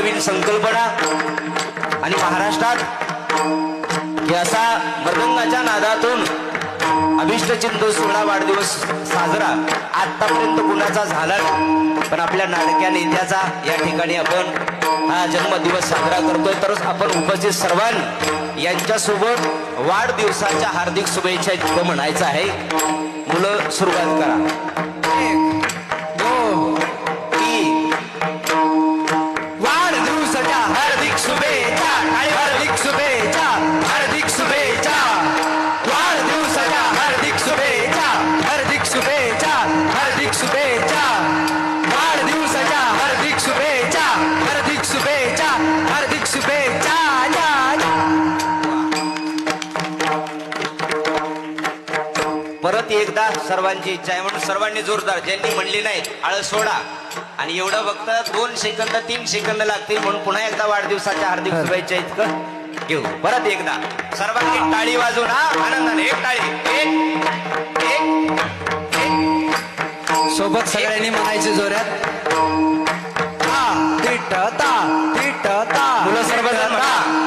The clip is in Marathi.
नवीन संकल्पना आणि महाराष्ट्रात हे असा मृदंगाच्या नादातून अभिष्टचिंतन 16 वाढदिवस साजरा आतापर्यंत कुणाचा झाला नाही, पण आपल्या नाडक्या नेत्याचा या ठिकाणी आपण हा जन्मदिवस साजरा करतोय. तर आपण उपस्थित सर्वांनी यांच्यासोबत वाढदिवसाच्या हार्दिक शुभेच्छा इतकं म्हणायचं आहे. मुलं सुरुवात करा. 1 2 3 वाढदिवसाच्या हार्दिक शुभेच्छा, हार्दिक शुभेच्छा, हार्दिक शुभेच्छा. वाढदिवसाच्या हार्दिक शुभेच्छा, हार्दिक शुभेच्छा, हार्दिक शुभेच्छा. वाढदिवसाच्या हार्दिक शुभेच्छा, हार्दिक शुभेच्छा, हार्दिक शुभेच्छा. परत एकदा सर्वांची इच्छा आहे म्हणून सर्वांनी जोरदार, ज्यांनी म्हणली नाही आळस सोडा. आणि एवढं फक्त 2 सेकंद 3 सेकंद लागतील म्हणून पुन्हा एकदा वाढदिवसाच्या हार्दिक शुभेच्छा इतकं घेऊ. परत एकदा सर्वांनी टाळी वाजवून हा आनंदाने एक टाळी. एक एक एक सोबत सगळ्यांनी म्हणायचे जोरात. ता टिट ता टिट ता. मुलं सर्वजण म्हणा.